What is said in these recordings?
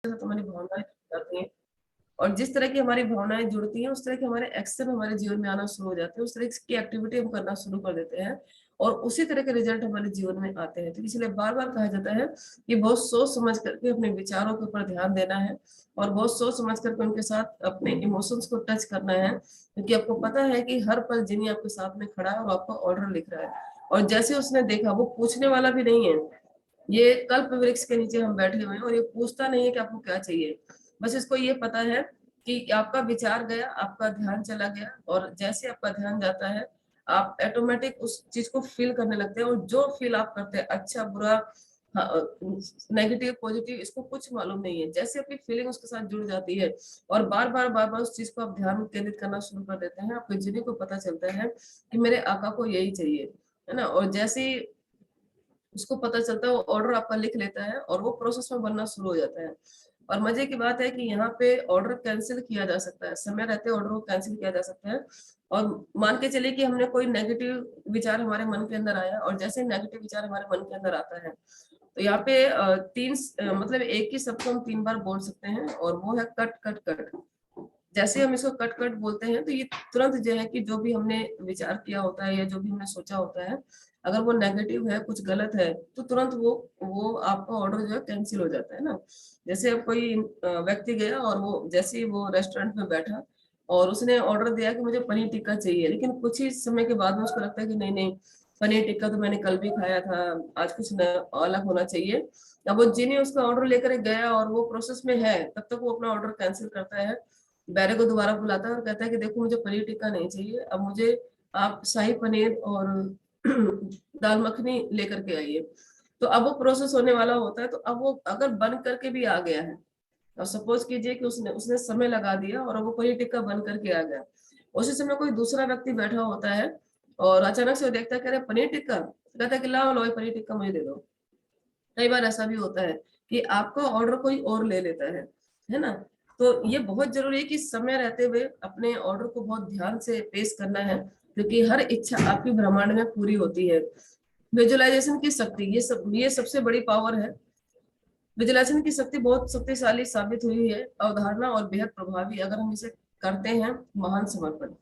हमारी भावनाएं जाती हैं, और जिस तरह की हमारी भावनाएं जुड़ती हैं उस तरह के हमारे एक्शन हमारे जीवन में आना शुरू हो जाते हैं, उस तरह की एक्टिविटी हम करना शुरू कर देते हैं और उसी तरह के रिजल्ट हमारे जीवन में आते हैं। तो इसलिए बार बार कहा जाता है कि बहुत सोच समझ करके अपने विचारों के ऊपर ध्यान देना है और बहुत सोच समझ करके उनके साथ अपने इमोशंस को टच करना है, क्योंकि आपको पता है कि हर पल जिनी आपके साथ में खड़ा है और आपका ऑर्डर लिख रहा है। और जैसे उसने देखा, वो पूछने वाला भी नहीं है, ये कल्प वृक्ष के नीचे हम बैठे हुए हैं और ये पूछता नहीं है कि आपको क्या चाहिए। बस इसको ये पता है कि आपका विचार गया, आपका ध्यान चला गया, और जैसे आपका ध्यान जाता है आप ऑटोमेटिक उस चीज को फील करने लगते हैं, और जो फील आप करते हैं, अच्छा बुरा, नेगेटिव पॉजिटिव, इसको कुछ मालूम नहीं है। जैसे आपकी फीलिंग उसके साथ जुड़ जाती है और बार बार उस चीज को आप ध्यान केंद्रित करना शुरू कर देते हैं, आपके जिन्हें को पता चलता है कि मेरे आका को यही चाहिए, है ना। और जैसे ही उसको पता चलता है वो ऑर्डर आपका लिख लेता है और वो प्रोसेस में बनना शुरू हो जाता है। और मजे की बात है कि यहाँ पे ऑर्डर कैंसिल किया जा सकता है, समय रहते ऑर्डर को कैंसिल किया जा सकता है। और मान के चलिए कि हमने कोई नेगेटिव विचार हमारे मन के अंदर आया, और जैसे नेगेटिव विचार हमारे मन के अंदर आता है तो यहाँ पे मतलब एक ही शब्द को हम 3 बार बोल सकते हैं, और वो है कट कट कट। जैसे हम इसको कट कट बोलते हैं तो ये तुरंत जो है कि जो भी हमने विचार किया होता है या जो भी हमने सोचा होता है, अगर वो नेगेटिव है, कुछ गलत है, तो तुरंत वो आपका ऑर्डर जो है कैंसिल हो जाता है ना। जैसे अब कोई व्यक्ति गया और वो जैसे ही वो रेस्टोरेंट में बैठा और उसने ऑर्डर दिया कि मुझे पनीर टिक्का चाहिए, लेकिन कुछ ही समय के बाद में उसको लगता है कि नहीं नहीं, पनीर टिक्का तो मैंने कल भी खाया था, आज कुछ अलग होना चाहिए। अब वो जिन्हें उसका ऑर्डर लेकर गया और वो प्रोसेस में है, तब तक वो अपना ऑर्डर कैंसिल करता है, बैरे को दोबारा बुलाता है और कहता है कि देखो मुझे पनीर टिक्का नहीं चाहिए, अब मुझे आप शाही पनीर और दाल मखनी लेकर के आइए। तो अब वो प्रोसेस होने वाला होता है, तो अब वो अगर बन करके भी आ गया है, और सपोज कीजिए कि उसने उसने समय लगा दिया और अब वो पनीर टिक्का बन करके आ गया, उसी समय कोई दूसरा व्यक्ति बैठा होता है और अचानक से वो देखता है, कह रहे पनीर टिक्का, कहता है कि लाओ लो ये पनीर टिक्का मुझे दे दो। कई बार ऐसा भी होता है कि आपका ऑर्डर कोई और ले लेता है ना। तो ये बहुत जरूरी है कि समय रहते हुए अपने ऑर्डर को बहुत ध्यान से पेश करना है, क्योंकि हर इच्छा आपकी ब्रह्मांड में पूरी होती है। विजुअलाइजेशन की शक्ति, ये सबसे बड़ी पावर है। विजुअलाइजेशन की शक्ति बहुत शक्तिशाली साबित हुई है, अवधारणा और बेहद प्रभावी अगर हम इसे करते हैं महान समर्पण।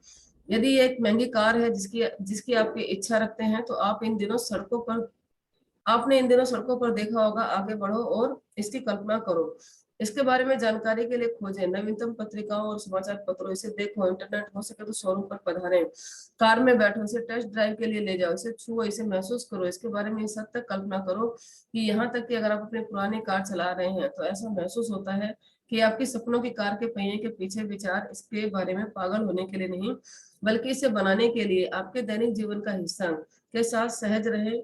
यदि ये एक महंगी कार है जिसकी जिसकी आपकी इच्छा रखते हैं, तो आपने इन दिनों सड़कों पर देखा होगा, आगे बढ़ो और इसकी कल्पना करो। इसके बारे में जानकारी के लिए खोजें नवीनतम पत्रिकाओं और समाचार पत्रों, इसे देखो, इंटरनेट हो सके तो शोरूम पर पधारें, कार में बैठो, इसे टेस्ट ड्राइव के लिए ले जाओ, इसे छुओ, इसे महसूस करो, इसके बारे में इस हद तक कल्पना करो कि यहाँ तक कि अगर आप अपनी पुरानी कार चला रहे हैं तो ऐसा महसूस होता है कि आपकी सपनों की कार के पहिए के पीछे विचार इसके बारे में पागल होने के लिए नहीं, बल्कि इसे बनाने के लिए, आपके दैनिक जीवन का हिस्सा के साथ सहज रहे।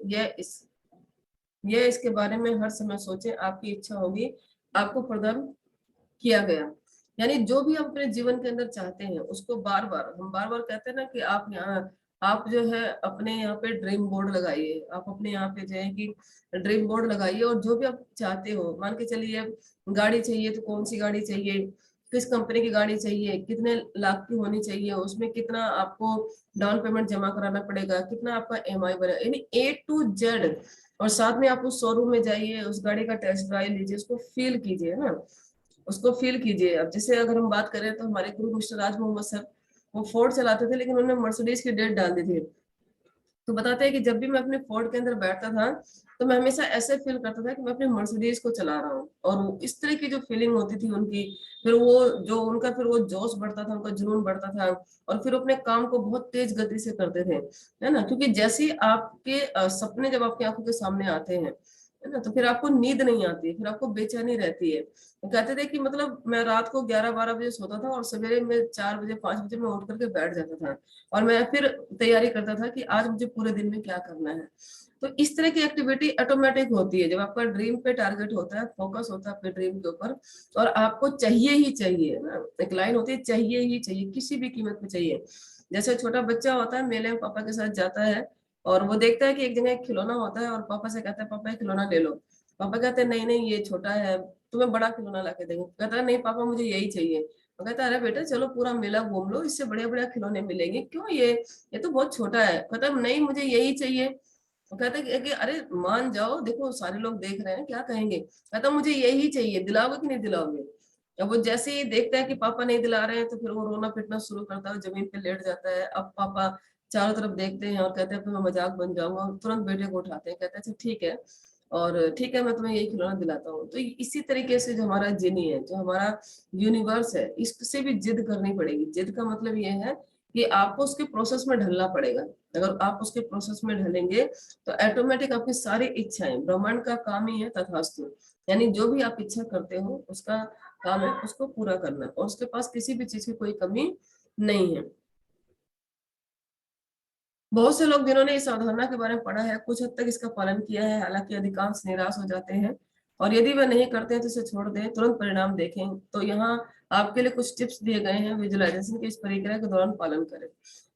यह इसके बारे में हर समय सोचे, आपकी इच्छा होगी, आपको प्रदान किया गया। यानी जो भी आप अपने जीवन के अंदर चाहते हैं उसको हम बार बार कहते हैं ना कि आप जो है अपने यहाँ पे ड्रीम बोर्ड लगाइए, आप अपने यहाँ पे जो है कि ड्रीम बोर्ड लगाइए, और जो भी आप चाहते हो, मान के चलिए गाड़ी चाहिए तो कौन सी गाड़ी चाहिए, किस कंपनी की गाड़ी चाहिए, कितने लाख की होनी चाहिए, उसमें कितना आपको डाउन पेमेंट जमा कराना पड़ेगा, कितना आपका EMI बनेगा, यानी A to Z। और साथ में आप उस शोरूम में जाइए, उस गाड़ी का टेस्ट ड्राइव लीजिए, उसको फील कीजिए ना, उसको फील कीजिए। अब जैसे अगर हम बात करें तो हमारे गुरु मिस्टर राज मोहम्मद सर, वो फोर्ड चलाते थे लेकिन उन्होंने मर्सिडीज की डेट डाल दी थी। तो बताते हैं कि जब भी मैं अपने फोर्ड के अंदर बैठता था तो मैं हमेशा ऐसे फील करता था कि मैं अपनी मर्सिडीज को चला रहा हूँ, और इस तरह की जो फीलिंग होती थी उनकी, फिर वो जोश बढ़ता था, उनका जुनून बढ़ता था, और फिर अपने काम को बहुत तेज गति से करते थे, है ना। क्योंकि जैसे ही आपके सपने जब आपकी आंखों के सामने आते हैं, है ना, तो फिर आपको नींद नहीं आती, फिर आपको बेचैनी रहती है। तो कहते थे कि मतलब मैं रात को 11-12 बजे सोता था और सवेरे में 4 बजे 5 बजे में उठ करके बैठ जाता था, और मैं फिर तैयारी करता था कि आज मुझे पूरे दिन में क्या करना है। तो इस तरह की एक्टिविटी ऑटोमेटिक होती है जब आपका ड्रीम पे टारगेट होता है, फोकस होता है आपके ड्रीम के ऊपर, और आपको चाहिए ही चाहिए ना, एक लाइन होती है, चाहिए ही चाहिए, किसी भी कीमत पे चाहिए। जैसे छोटा बच्चा होता है, मेले में पापा के साथ जाता है और वो देखता है कि एक जगह एक खिलौना होता है और पापा से कहता है पापा एक खिलौना ले लो। पापा कहते हैं नहीं नहीं ये छोटा है, तुम्हें बड़ा खिलौना ला के देंगे। कहता है नहीं पापा मुझे यही चाहिए। वो कहता है अरे बेटा चलो पूरा मेला घूम लो, इससे बड़े बड़े खिलौने मिलेंगे, क्यों ये तो बहुत छोटा है। कहता है नहीं मुझे यही चाहिए। वो कहता है कि अरे मान जाओ, देखो सारे लोग देख रहे हैं, क्या कहेंगे। कहता मुझे यही चाहिए, दिलाओगे कि नहीं दिलाओगे। अब वो जैसे ही देखता है कि पापा नहीं दिला रहे हैं, तो फिर वो रोना पिटना शुरू करता है, जमीन पे लेट जाता है। अब पापा चारों तरफ देखते हैं और कहते हैं अब तो मैं मजाक बन जाऊंगा, तुरंत बेटे को उठाते हैं, कहते हैं अच्छा ठीक है, और ठीक है मैं तुम्हें यही खिलौना दिलाता हूँ। तो इसी तरीके से जो हमारा जिनी है, जो हमारा यूनिवर्स है, इससे भी जिद करनी पड़ेगी। जिद का मतलब ये है कि आपको उसके प्रोसेस में ढलना पड़ेगा। अगर आप उसके प्रोसेस में ढलेंगे तो ऑटोमेटिक आपकी सारी इच्छाएं, ब्रह्मांड का काम ही है तथास्तु, यानी जो भी आप इच्छा करते हो उसका काम है उसको पूरा करना, और उसके पास किसी भी चीज की कोई कमी नहीं है। बहुत से लोग जिन्होंने इस अवधारणा के बारे में पढ़ा है, कुछ हद तक इसका पालन किया है, हालांकि अधिकांश निराश हो जाते हैं। और यदि वह नहीं करते हैं तो इसे छोड़ दें, तुरंत परिणाम देखें। तो यहाँ आपके लिए कुछ टिप्स दिए गए हैं, विजुअलाइजेशन की इस प्रक्रिया के दौरान पालन करें।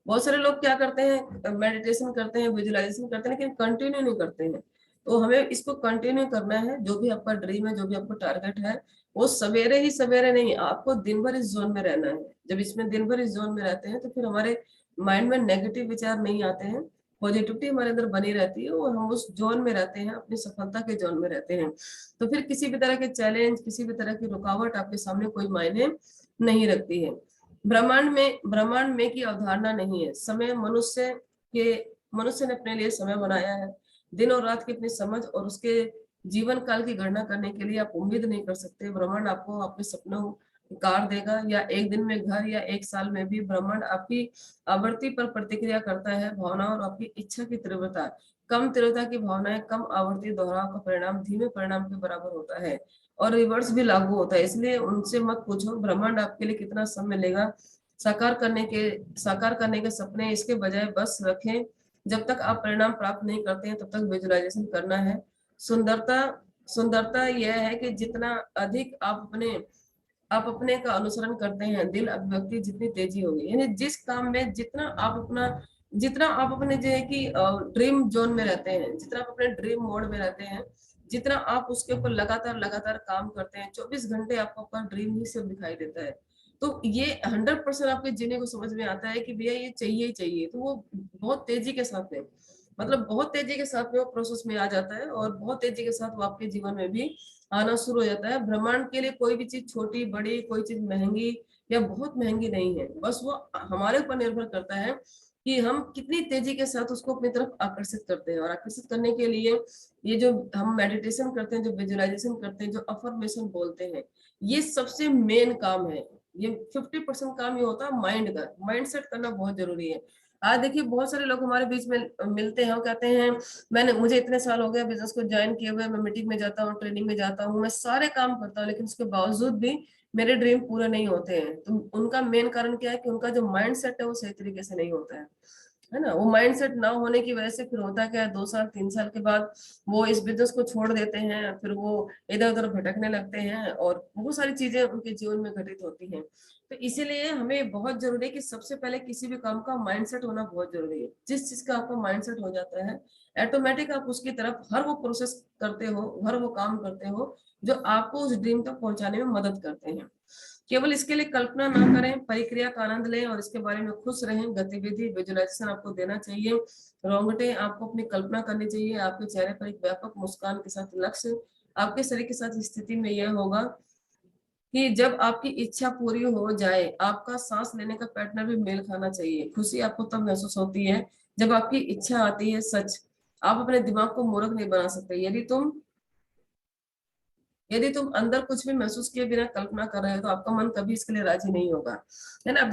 बहुत सारे लोग क्या करते हैं, मेडिटेशन करते हैं, विजुअलाइजेशन करते हैं, लेकिन कंटिन्यू नहीं करते हैं। तो हमें इसको कंटिन्यू करना है। जो भी आपका ड्रीम है, जो भी आपका टारगेट है, वो सवेरे ही सवेरे नहीं, आपको दिन भर इस जोन में रहना है। जब इसमें दिन भर इस जोन में रहते हैं तो फिर हमारे माइंड में नेगेटिव विचार नहीं आते हैं, पॉजिटिविटी हमारे अंदर बनी रहती है, और हम उस जोन में रहते हैं, अपनी सफलता के जोन में रहते हैं। तो फिर किसी भी तरह के चैलेंज, किसी भी तरह की रुकावट आपके सामने कोई मायने नहीं रखती है। ब्रह्मांड में की अवधारणा नहीं है। समय मनुष्य ने अपने लिए समय बनाया है। दिन और रात की अपनी समझ और उसके जीवन काल की गणना करने के लिए आप उम्मीद नहीं कर सकते। ब्रह्मांड आपको अपने सपनों कार देगा, या एक दिन में घर, या एक साल में भी। ब्रह्मांड आपकी आवृत्ति पर प्रतिक्रिया करता है। भावना और आपकी इच्छा की तीव्रता, कम तीव्रता की भावनाएं कम आवृत्ति दोहराव का परिणाम धीमे परिणाम के बराबर होता है, और रिवर्स भी लागू होता है। इसलिए उनसे मत पूछो ब्रह्मांड आपके लिए कितना समय लेगा साकार करने के सपने, इसके बजाय बस रखें। जब तक आप परिणाम प्राप्त नहीं करते हैं तब तक विजुअलाइजेशन करना है। सुंदरता सुंदरता यह है कि जितना अधिक आप अपने का अनुसरण करते हैं, दिल अभिव्यक्ति जितनी तेजी होगी। यानी जिस काम में जितना आप अपने जो है कि ड्रीम जोन में रहते हैं, जितना आप अपने ड्रीम मोड में रहते हैं, जितना आप उसके ऊपर लगातार लगातार काम करते हैं, 24 घंटे आपको अपना ड्रीम ही सिर्फ दिखाई देता है। तो ये 100% आपके जीने को समझ में आता है कि भैया ये चाहिए ही चाहिए, तो वो बहुत तेजी के साथ में, मतलब बहुत तेजी के साथ में वो प्रोसेस में आ जाता है, और बहुत तेजी के साथ वो आपके जीवन में भी आना शुरू हो जाता है। ब्रह्मांड के लिए कोई भी चीज छोटी बड़ी, कोई चीज महंगी या बहुत महंगी नहीं है। बस वो हमारे ऊपर निर्भर करता है कि हम कितनी तेजी के साथ उसको अपनी तरफ आकर्षित करते हैं। और आकर्षित करने के लिए ये जो हम मेडिटेशन करते हैं, जो विजुअलाइजेशन करते हैं, जो अफर्मेशन बोलते हैं, ये सबसे मेन काम है। ये 50% काम ये होता है माइंड का। माइंड सेट करना बहुत जरूरी है। आज देखिए बहुत सारे लोग हमारे बीच में मिलते हैं और कहते हैं मुझे इतने साल हो गए बिजनेस को ज्वाइन किए हुए, मैं मीटिंग में जाता हूँ, ट्रेनिंग में जाता हूँ, मैं सारे काम करता हूँ, लेकिन उसके बावजूद भी मेरे ड्रीम पूरे नहीं होते हैं। तो उनका मेन कारण क्या है कि उनका जो माइंड सेट है वो सही तरीके से नहीं होता है ना। वो माइंडसेट ना होने की वजह से फिर होता क्या है, 2 साल 3 साल के बाद वो इस बिजनेस को छोड़ देते हैं, फिर वो इधर उधर भटकने लगते हैं, और बहुत सारी चीजें उनके जीवन में घटित होती हैं। तो इसीलिए हमें बहुत जरूरी है कि सबसे पहले किसी भी काम का माइंडसेट होना बहुत जरूरी है। जिस चीज का आपका माइंडसेट हो जाता है, ऑटोमेटिक आप उसकी तरफ हर वो प्रोसेस करते हो, हर वो काम करते हो जो आपको उस ड्रीम तक पहुंचाने में मदद करते हैं। केवल इसके लिए कल्पना ना करें, प्रक्रिया का आनंद लें और इसके बारे में खुश रहें। गतिविधि विजुअलाइजेशन आपको देना चाहिए। रोंगटे आपको अपनी कल्पना करनी चाहिए, आपके चेहरे पर एक व्यापक मुस्कान के साथ लक्ष्य आपके शरीर के साथ स्थिति में यह होगा कि जब आपकी इच्छा पूरी हो जाए, आपका सांस लेने का पैटर्न भी मेल खाना चाहिए। खुशी आपको तब महसूस होती है जब आपकी इच्छा आती है सच। आप अपने दिमाग को मूर्ख नहीं बना सकते। यदि तुम अंदर कुछ भी महसूस किए बिना कल्पना कर रहे हो तो आपका मन कभी इसके लिए राजी नहीं होगा, है ना। अब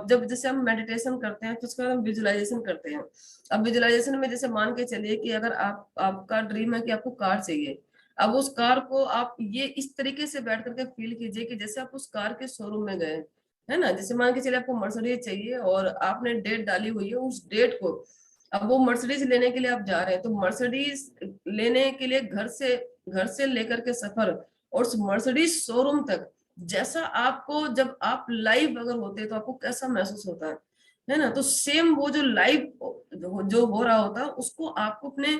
जब जैसे हम मेडिटेशन करते हैं तो उसके बाद हम विजुअलाइजेशन करते हैं। अब विजुअलाइजेशन में जैसे मान के चलिए कि अगर आपका ड्रीम है कि आपको कार चाहिए। अब उस कार को आप ये इस तरीके से बैठ करके फील कीजिए कि जैसे आप उस कार के शोरूम में गए, है ना। जैसे मान के चलिए आपको मर्सिडीज चाहिए और आपने डेट डाली हुई है, उस डेट को, अब वो मर्सिडीज लेने के लिए आप जा रहे हैं, तो मर्सिडीज लेने के लिए घर से लेकर के सफर और उस मर्सिडीज शोरूम तक, जैसा आपको जब आप लाइव अगर होते तो आपको कैसा महसूस होता है ना। तो सेम वो जो लाइव जो हो रहा होता है उसको आपको अपने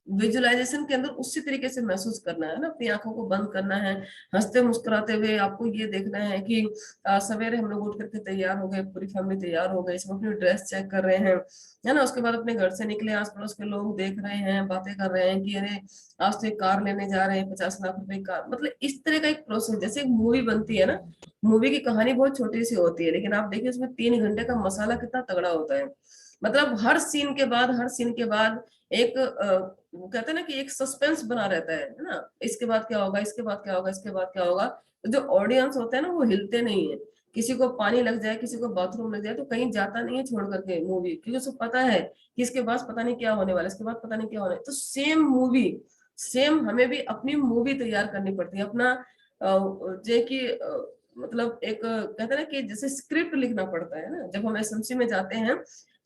विजुअलाइजेशन के अंदर उसी तरीके से महसूस करना है ना, अपनी आंखों को बंद करना है, हंसते मुस्कुराते हुए आपको ये देखना है कि सवेरे हम लोग उठ करके तैयार हो गए, पूरी फैमिली तैयार हो गई, सब अपनी ड्रेस चेक कर रहे हैं, है ना। उसके बाद अपने घर से निकले, आस पड़ोस के लोग देख रहे हैं, बातें कर रहे हैं कि अरे आज तो एक कार लेने जा रहे हैं, 50 लाख रुपए की कार। मतलब इस तरह का एक प्रोसेस, जैसे एक मूवी बनती है ना, मूवी की कहानी बहुत छोटी सी होती है, लेकिन आप देखिए उसमें 3 घंटे का मसाला कितना तगड़ा होता है। मतलब हर सीन के बाद, हर सीन के बाद एक वो कहते हैं ना कि एक सस्पेंस बना रहता है ना, इसके बाद क्या होगा, इसके बाद क्या होगा, इसके बाद क्या होगा। तो जो ऑडियंस होते हैं ना, वो हिलते नहीं है। किसी को पानी लग जाए, किसी को बाथरूम लग जाए, तो कहीं जाता नहीं है छोड़ करके मूवी, क्योंकि उसको पता है कि इसके बाद पता नहीं क्या होने वाला है, इसके बाद पता नहीं क्या होने। तो सेम मूवी, सेम हमें भी अपनी मूवी तैयार करनी पड़ती है, अपना जे कि मतलब एक कहते हैं ना कि जैसे स्क्रिप्ट लिखना पड़ता है ना। जब हम एसएमसी में जाते हैं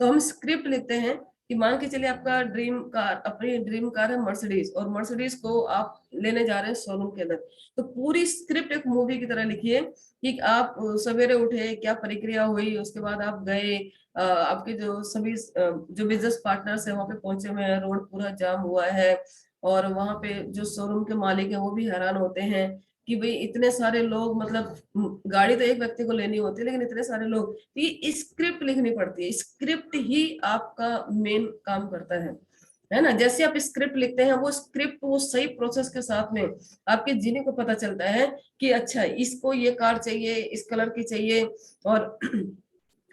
तो हम स्क्रिप्ट लिखते हैं कि मान के चलिए आपका ड्रीम कार, अपनी ड्रीम कार है मर्सिडीज, और मर्सिडीज को आप लेने जा रहे हैं शोरूम के अंदर। तो पूरी स्क्रिप्ट एक मूवी की तरह लिखिए कि आप सवेरे उठे, क्या प्रक्रिया हुई, उसके बाद आप गए, आपके जो सभी जो बिजनेस पार्टनर्स है वहां पे पहुंचे हुए हैं, रोड पूरा जाम हुआ है, और वहां पे जो शोरूम के मालिक है वो भी हैरान होते हैं कि भाई इतने सारे लोग, मतलब गाड़ी तो एक व्यक्ति को लेनी होती है लेकिन इतने सारे लोग। तो ये स्क्रिप्ट लिखनी पड़ती है, स्क्रिप्ट ही आपका मेन काम करता है ना। जैसे आप स्क्रिप्ट लिखते हैं, वो स्क्रिप्ट वो सही प्रोसेस के साथ में आपके जीने को पता चलता है कि अच्छा इसको ये कार चाहिए, इस कलर की चाहिए, और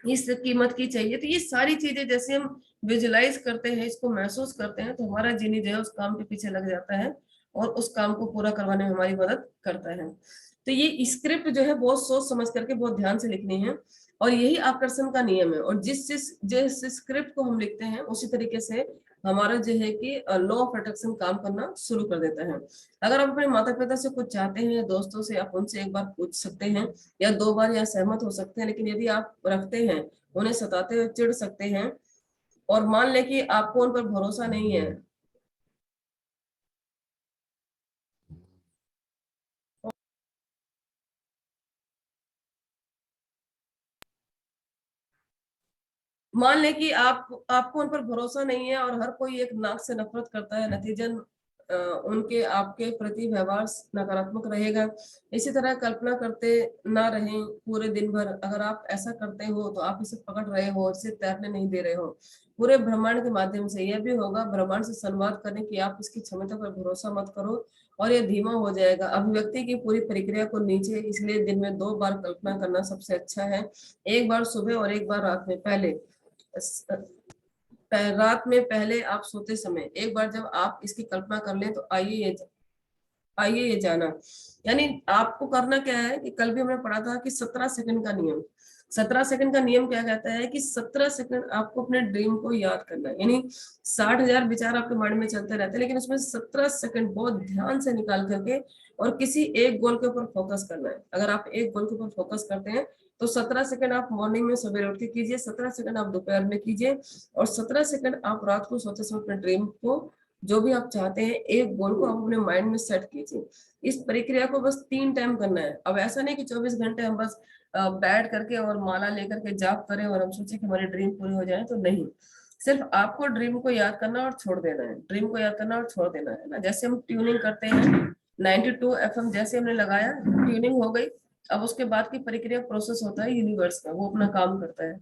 इस कीमत की चाहिए। तो ये सारी चीजें जैसे हम विजुलाइज करते हैं, इसको महसूस करते हैं, तो हमारा जीनी जो है उस काम के पीछे लग जाता है और उस काम को पूरा करवाने में हमारी मदद करता है। तो ये स्क्रिप्ट जो है बहुत सोच समझ करके बहुत ध्यान से लिखनी है, और यही आकर्षण का नियम है। और जिस जिस जिस स्क्रिप्ट को हम लिखते हैं उसी तरीके से हमारा जो है कि लॉ ऑफ अट्रैक्शन काम करना शुरू कर देता है। अगर आप अपने माता पिता से कुछ चाहते हैं, दोस्तों से, आप उनसे एक बार पूछ सकते हैं या 2 बार, या सहमत हो सकते हैं, लेकिन यदि आप रखते हैं, उन्हें सताते हुए चिढ़ सकते हैं, और मान लें कि आपको उन पर भरोसा नहीं है, मान लें कि आपको उन पर भरोसा नहीं है और हर कोई एक नाक से नफरत करता है, नतीजन उनके आपके प्रति व्यवहार नकारात्मक रहेगा। इसी तरह कल्पना करते ना रहें पूरे दिन भर। अगर आप ऐसा करते हो तो आप इसे पकड़ रहे हो, इसे तैरने नहीं दे रहे हो। पूरे ब्रह्मांड के माध्यम से यह भी होगा, ब्रह्मांड से संवाद करें कि आप इसकी क्षमता पर भरोसा मत करो और यह धीमा हो जाएगा। अभिव्यक्ति की पूरी प्रक्रिया को नीचे, इसलिए दिन में 2 बार कल्पना करना सबसे अच्छा है, एक बार सुबह और एक बार रात में। पहले रात में पहले आप सोते समय एक बार जब आप इसकी कल्पना कर लें, तो आइए ये जाना। यानी आपको करना क्या है कि कल भी हमने पढ़ा था कि 17 सेकंड का नियम। 17 सेकंड का नियम क्या कहता है कि 17 सेकंड आपको अपने ड्रीम को याद करना है। यानी 60,000 विचार आपके माइंड में चलते रहते हैं, लेकिन उसमें 17 सेकंड बहुत ध्यान से निकाल करके और किसी एक गोल के ऊपर फोकस करना है। अगर आप एक गोल के ऊपर फोकस करते हैं तो 17 सेकंड आप मॉर्निंग में सवेरे उठ के कीजिए, 17 सेकंड आप दोपहर में कीजिए, और 17 सेकंड आप रात को सोते समय अपने ड्रीम को, जो भी आप चाहते हैं, एक गोल को आप अपने माइंड में सेट कीजिए। इस प्रक्रिया को बस 3 टाइम करना है। अब ऐसा नहीं कि 24 घंटे हम बस बैठ करके और माला लेकर के जाप करें और हम सोचे कि हमारी ड्रीम पूरी हो जाए, तो नहीं। सिर्फ आपको ड्रीम को याद करना और छोड़ देना है, ड्रीम को याद करना और छोड़ देना है ना। जैसे हम ट्यूनिंग करते हैं, 92 FM जैसे हमने लगाया, ट्यूनिंग हो गई। अब उसके बाद की प्रक्रिया प्रोसेस होता है यूनिवर्स का, वो अपना काम करता है।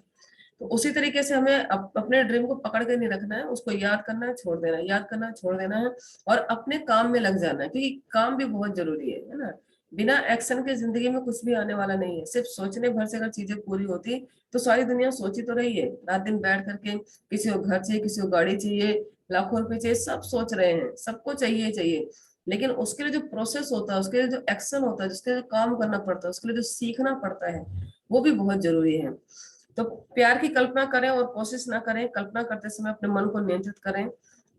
तो उसी तरीके से हमें अपने ड्रीम को पकड़ के नहीं रखना है, उसको याद करना है, छोड़ देना है, याद करना है, छोड़ देना है, और अपने काम में लग जाना है, क्योंकि काम भी बहुत जरूरी है ना। बिना एक्शन के जिंदगी में कुछ भी आने वाला नहीं है। सिर्फ सोचने भर से अगर चीजें पूरी होती तो सारी दुनिया सोची तो रही है रात दिन बैठ करके, किसी को घर चाहिए, किसी को गाड़ी चाहिए, लाखों रुपए चाहिए, सब सोच रहे हैं, सबको चाहिए चाहिए। लेकिन उसके लिए जो प्रोसेस होता है, उसके लिए जो एक्शन होता है, जिसके लिए जो काम करना पड़ता है, उसके लिए जो सीखना पड़ता है, वो भी बहुत जरूरी है। तो प्यार की कल्पना करें और कोशिश ना करें, कल्पना करते समय अपने मन को नियंत्रित करें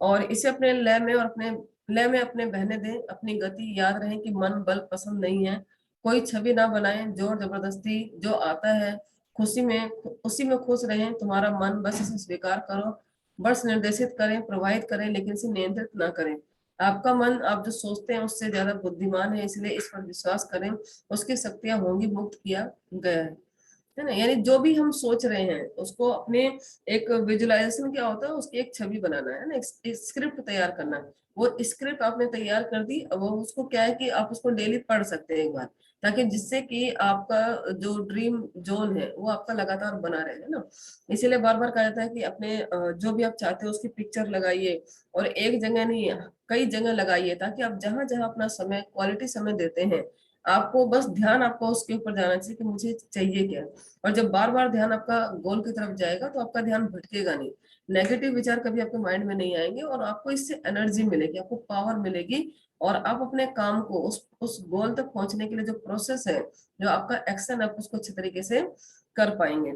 और इसे अपने लय में और अपने लय में अपने बहने दें, अपनी गति। याद रहे कि मन बल पसंद नहीं है, कोई छवि ना बनाए जोर जबरदस्ती। जो आता है खुशी में, उसी में खुश रहें। तुम्हारा मन, बस इसे स्वीकार करो, बस निर्देशित करें, प्रवाहित करें, लेकिन इसे नियंत्रित ना करें। आपका मन, आप जो सोचते हैं उससे ज्यादा बुद्धिमान है, इसलिए इस पर विश्वास करें, उसकी शक्तियां होंगी, मुक्त किया गया है। है ना। यानी जो भी हम सोच रहे हैं उसको अपने, एक विजुअलाइजेशन क्या होता है, उसकी एक छवि बनाना है ना, एक स्क्रिप्ट तैयार करना। वो स्क्रिप्ट आपने तैयार कर दी, अब वो उसको क्या है कि आप उसको डेली पढ़ सकते हैं एक बार, ताकि जिससे कि आपका जो ड्रीम जोन है वो आपका लगातार बना रहे, है ना। इसीलिए बार बार कहा जाता है कि अपने जो भी आप चाहते हो उसकी पिक्चर लगाइए, और एक जगह नहीं कई जगह लगाइए, ताकि आप जहां जहां अपना समय, क्वालिटी समय देते हैं, आपको बस ध्यान आपको उसके ऊपर जाना चाहिए कि मुझे चाहिए क्या। और जब बार बार ध्यान आपका गोल की तरफ जाएगा तो आपका ध्यान भटकेगा नहीं, नेगेटिव विचार कभी आपके माइंड में नहीं आएंगे, और आपको इससे एनर्जी मिलेगी, आपको पावर मिलेगी, और आप अपने काम को उस गोल तक पहुंचने के लिए जो प्रोसेस है, जो आपका एक्शन, आप उसको अच्छे तरीके से कर पाएंगे।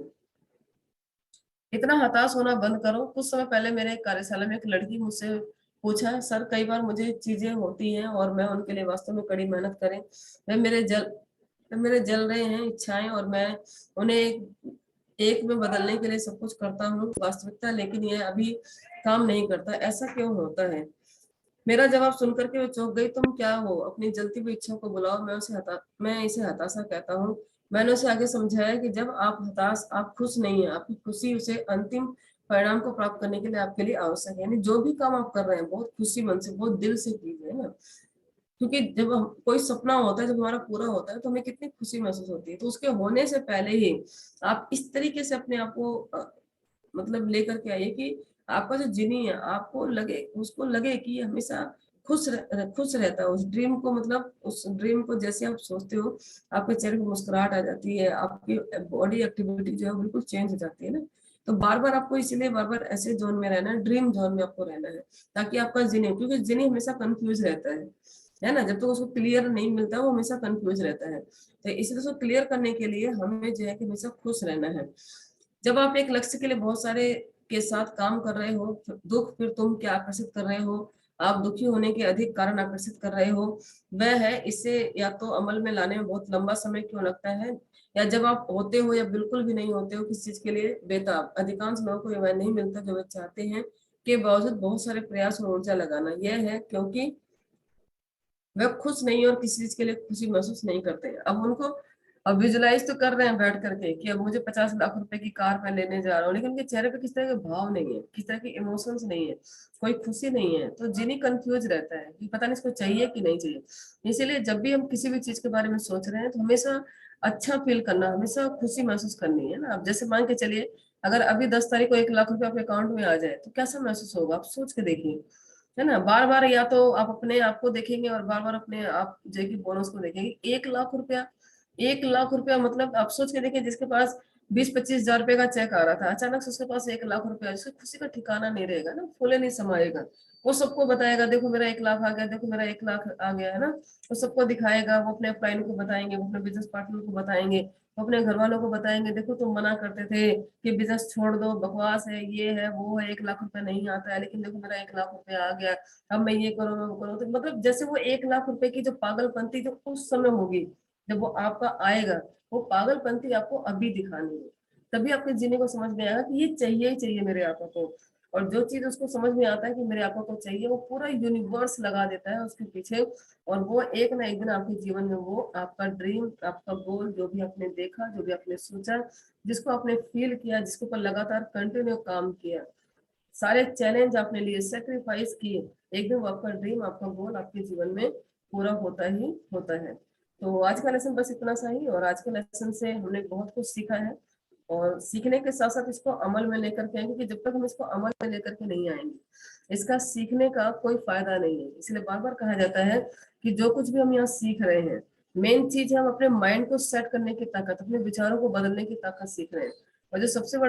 इतना हताश होना बंद करो। कुछ समय पहले मेरे कार्यशाला में एक लड़की मुझसे पूछा, सर कई बार मुझे चीजें होती हैं और मैं उनके लिए वास्तव में कड़ी मेहनत करें, मैं मेरे जल रहे हैं इच्छाएं, और मैं उन्हें एक में बदलने के लिए सब कुछ करता हूँ वास्तविकता, लेकिन ये अभी काम नहीं करता, ऐसा क्यों होता है। मेरा जवाब सुनकर के वो चौंक गई। तुम क्या हो, अपनी जलती हुई इच्छाओं को बुलाओ, मैं इसे हताशा कहता हूँ। मैंने उसे आगे समझाया कि जब आप हताश, आप खुश नहीं है, आपकी खुशी उसे अंतिम परिणाम को प्राप्त करने के लिए आपके लिए आवश्यक है। यानी जो भी काम आप कर रहे हैं बहुत खुशी मन से, बहुत दिल से कीजिए ना। क्योंकि जब हम कोई सपना होता है, जब हमारा पूरा होता है तो हमें कितनी खुशी महसूस होती है, तो उसके होने से पहले ही आप इस तरीके से अपने आप को मतलब लेकर के आइए कि आपका जो जिनी है, आपको लगे, उसको लगे कि ये हमेशा खुश रहता है उस ड्रीम को, मतलब उस ड्रीम को जैसे आप सोचते हो, आपके चेहरे पर मुस्कुराहट आ जाती है, आपकी बॉडी एक्टिविटी जो है वो बिल्कुल चेंज हो जाती है ना। तो बार बार आपको इसीलिए बार बार ऐसे जोन में रहना है, ड्रीम जोन में आपको रहना है, ताकि आपका जिनी, क्योंकि जिनी हमेशा कंफ्यूज रहता है ना, जब तक तो उसको क्लियर नहीं मिलता वो हमेशा कंफ्यूज रहता है। तो इसलिए उसको क्लियर करने के लिए हमें जो है कि हमेशा खुश रहना है। जब आप एक लक्ष्य के लिए बहुत सारे के साथ काम कर रहे हो, दुख फिर तुम क्या आकर्षित कर रहे हो, आप दुखी होने के अधिक कारण आकर्षित कर रहे हो, वह है इसे या तो अमल में लाने में बहुत लंबा समय क्यों लगता है, या जब आप होते हो या बिल्कुल भी नहीं होते हो किस चीज के लिए बेताब। अधिकांश लोगों को वह नहीं मिलता जो वे चाहते हैं, के बावजूद बहुत सारे प्रयास और ऊर्जा लगाना, यह है क्योंकि वह खुश नहीं और किसी चीज के लिए खुशी महसूस नहीं करते हैं। अब उनको, अब विजुलाइज तो कर रहे हैं बैठ करके कि अब मुझे 50 लाख रुपए की कार मैं लेने जा रहा हूँ, लेकिन उनके चेहरे पे किस तरह के भाव नहीं है, किस तरह के इमोशंस नहीं है, कोई खुशी नहीं है, तो जिनी कंफ्यूज रहता है कि पता नहीं इसको चाहिए कि नहीं चाहिए। इसीलिए जब भी हम किसी भी चीज के बारे में सोच रहे हैं तो हमेशा अच्छा फील करना, हमेशा खुशी महसूस करनी है ना। अब जैसे मान के चलिए, अगर अभी 10 तारीख को 1 लाख रुपए आपके अकाउंट में आ जाए तो कैसा महसूस होगा, आप सोच के देखिए, है ना। बार बार या तो आप अपने आप को देखेंगे और बार बार अपने आप जो है कि बोनस को देखेंगे। 1 लाख रुपया, 1 लाख रुपया, मतलब आप सोच के देखिए, जिसके पास 20-25 हजार रुपए का चेक आ रहा था, अचानक से उसके पास 1 लाख रुपया, उसकी खुशी का ठिकाना नहीं रहेगा ना, फूले नहीं समाएगा। वो सबको बताएगा, देखो मेरा 1 लाख आ गया, देखो मेरा 1 लाख आ गया, है ना। वो सबको दिखाएगा, वो अपने अपलाइन को बताएंगे, वो अपने बिजनेस पार्टनर को बताएंगे, वो अपने घर वालों को बताएंगे, देखो तुम मना करते थे कि बिजनेस छोड़ दो, बकवास है, ये है वो है, 1 लाख रुपया नहीं आता है, लेकिन देखो मेरा 1 लाख रुपया आ गया, अब मैं ये करूँ मैं वो करूँ। तो मतलब जैसे वो 1 लाख रुपए की जो पागलपंती जो उस समय होगी, जब वो आपका आएगा, वो पागलपंती आपको अभी दिखानी है। तभी आपके जीने को समझ में आएगा कि ये चाहिए ही चाहिए मेरे आपा को। और जो चीज उसको समझ में आता है कि मेरे आपा को चाहिए, वो पूरा यूनिवर्स लगा देता है उसके पीछे, और वो एक ना एक दिन आपके जीवन में वो आपका ड्रीम, आपका गोल, जो भी आपने देखा, जो भी आपने सोचा, जिसको आपने फील किया, जिसके ऊपर लगातार कंटिन्यू काम किया, सारे चैलेंज आपने लिए, सेक्रीफाइस किए, एक दिन वो आपका ड्रीम, आपका गोल आपके जीवन में पूरा होता ही होता है। तो आज का लेसन बस इतना सा ही, और आज के लेसन से हमने बहुत कुछ सीखा है, और सीखने के साथ साथ इसको अमल में लेकर के आएंगे, कि जब तक हम इसको अमल में लेकर के नहीं आएंगे इसका सीखने का कोई फायदा नहीं है। इसलिए बार बार कहा जाता है कि जो कुछ भी हम यहाँ सीख रहे हैं, मेन चीज है हम अपने माइंड को सेट करने की ताकत, अपने विचारों को बदलने की ताकत सीख रहे हैं। और जो सबसे बड़ा